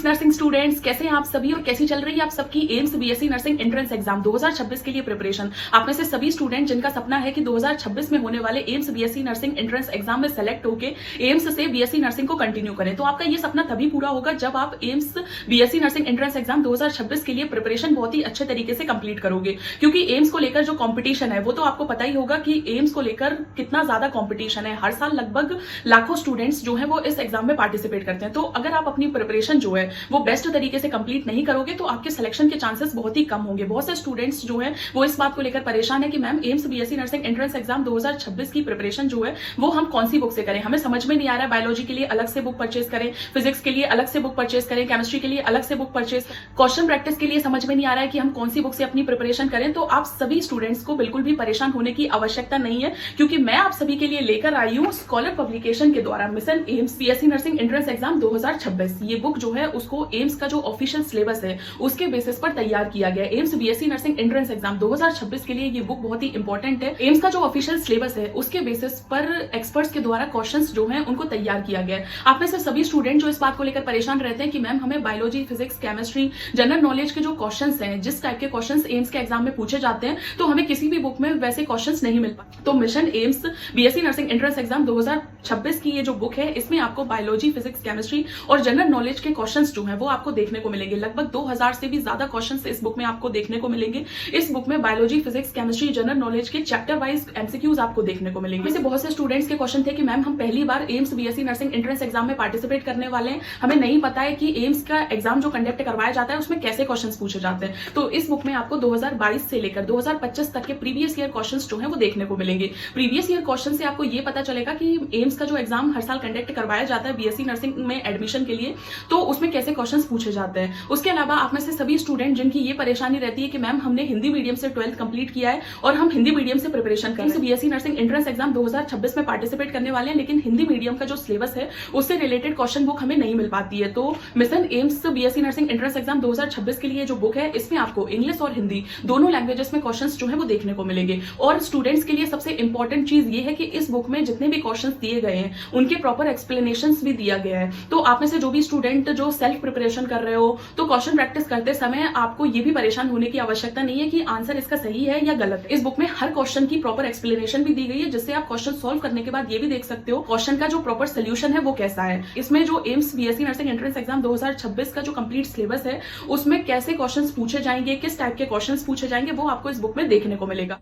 AIIMS nursing students, कैसे हैं आप सभी और कैसी चल रही है आप सबकी AIIMS BSc nursing entrance exam 2026 के लिए प्रिपरेशन। आप में से सभी स्टूडेंट जिनका सपना है कि 2026 में होने वाले AIIMS BSc nursing entrance exam में सेलेक्ट होकर एम्स से बीएससी नर्सिंग को कंटिन्यू करें, तो आपका ये सपना तभी पूरा होगा जब आप AIIMS BSc nursing entrance exam 2026 के लिए प्रिपरेशन बहुत ही अच्छे तरीके से कंप्लीट करोगे। क्योंकि एम्स को लेकर जो कॉम्पिटिशन है वो तो आपको पता ही होगा कि एम्स को लेकर कितना ज्यादा कॉम्पिटिशन है। हर साल लगभग लाखों स्टूडेंट्स जो है वो इस एग्जाम में पार्टिसिपेट करते हैं। तो अगर आप अपनी प्रिपरेशन जो है वो बेस्ट तरीके से कंप्लीट नहीं करोगे तो आपके सिलेक्शन के चांसेस बहुत ही कम होंगे। बहुत से स्टूडेंट्स जो है वो इस बात को लेकर परेशान है कि ma'am AIIMS BSc nursing entrance exam 2026 की प्रिपरेशन जो है वो हम कौन सी बुक से करें, हमें समझ में नहीं आ रहा है। बायोलॉजी के लिए अलग से बुक परचेज करें, फिजिक्स के लिए अलग से बुक परचेज करें, केमिस्ट्री के लिए अलग से बुक परचेज, क्वेश्चन प्रैक्टिस के लिए समझ में नहीं आ रहा है कि हम कौन सी बुक से अपनी प्रिपरेशन करें। तो आप सभी स्टूडेंट्स को बिल्कुल भी परेशान होने की आवश्यकता नहीं है, क्योंकि मैं आप सभी के लिए लेकर आई हूं स्कॉलर पब्लिकेशन के द्वारा mission AIIMS BSc nursing entrance exam 2026। ये बुक जो है उसको एम्स का जो ऑफिशियल सिलेबस है उसके बेसिस पर तैयार किया गया है। AIIMS BSc nursing entrance exam 2026 के लिए ये बुक बहुत ही इंपॉर्टेंट है। एम्स का जो ऑफिशियल सिलेबस है उसके बेसिस पर एक्सपर्ट्स के द्वारा क्वेश्चंस जो हैं उनको तैयार किया गया है। आप में से सभी स्टूडेंट जो इस बात को लेकर परेशान रहते हैं कि मैम हमें biology, physics, chemistry, general knowledge के जो क्वेश्चंस हैं, जिस टाइप के क्वेश्चंस एम्स के एग्जाम में पूछे जाते हैं, तो हमें किसी भी बुक में वैसे क्वेश्चंस नहीं मिल पाते। तो mission AIIMS BSc nursing entrance exam 2026 की ये जो बुक है इसमें आपको बायोलॉजी, फिजिक्स, केमिस्ट्री और जनरल नॉलेज के क्वेश्चंस जो हैं वो आपको देखने को मिलेंगे। लगभग 2000 से भी ज्यादा क्वेश्चंस इस बुक में आपको देखने को मिलेंगे। इस बुक में biology, physics, chemistry, general knowledge के चैप्टर वाइज एमसीक्यूज आपको देखने को मिलेंगे। वैसे बहुत से स्टूडेंट्स के क्वेश्चन थे कि मैम हम पहली बार AIIMS BSc nursing entrance exam में पार्टिसिपेट करने वाले हैं, हमें नहीं पता है कि एम्स का एग्जाम जो कंडक्ट करवाया जाता है उसमें कैसे क्वेश्चंस पूछे जाते हैं। तो इस बुक में आपको 2022 से लेकर 2025 तक के प्रीवियस ईयर क्वेश्चंस जो हैं वो देखने को मिलेंगे। प्रीवियस ईयर क्वेश्चन से आपको ये पता चलेगा कि एम्स का जो एग्जाम हर साल कंडक्ट करवाया जाता है बीएससी नर्सिंग में एडमिशन के लिए, तो उसमें कैसे क्वेश्चंस पूछे जाते हैं। उसके अलावा आप में से सभी स्टूडेंट जिनकी ये परेशानी रहती है कि मैम हमने हिंदी मीडियम से 12th कंप्लीट किया है और हम हिंदी मीडियम से प्रिपरेशन कर रहे हैं, बीएससी नर्सिंग एंट्रेंस एग्जाम 2026 में पार्टिसिपेट करने वाले हैं, लेकिन हिंदी मीडियम का जो सिलेबस है उससे रिलेटेड क्वेश्चन बुक हमें नहीं मिल पाती है। तो mission AIIMS BSc nursing entrance exam 2026 के लिए जो बुक है इसमें आपको इंग्लिश और हिंदी दोनों लैंग्वेजेस में क्वेश्चंस जो है वो देखने को मिलेंगे। और स्टूडेंट्स के लिए सबसे इंपॉर्टेंट चीज ये है कि इस बुक में जितने भी क्वेश्चंस दिए गए हैं उनके प्रॉपर एक्सप्लेनेशंस भी दिया गया है। तो आप में से जो भी स्टूडेंट जो सेल्फ प्रिपरेशन कर रहे हो तो क्वेश्चन प्रैक्टिस करते समय आपको ये भी परेशान होने की आवश्यकता नहीं है कि आंसर इसका सही है या गलत है। इस बुक में हर क्वेश्चन की प्रॉपर एक्सप्लेनेशन भी दी गई है, जिससे आप क्वेश्चन सॉल्व करने के बाद ये भी देख सकते हो क्वेश्चन का जो प्रॉपर सोल्यूशन है वो कैसा है। इसमें जो AIIMS BSc nursing entrance exam 2026 का जो कंप्लीट सिलेबस है उसमें कैसे क्वेश्चंस पूछे जाएंगे, किस टाइप के क्वेश्चंस पूछे जाएंगे, वो आपको इस बुक में देखने को मिलेगा।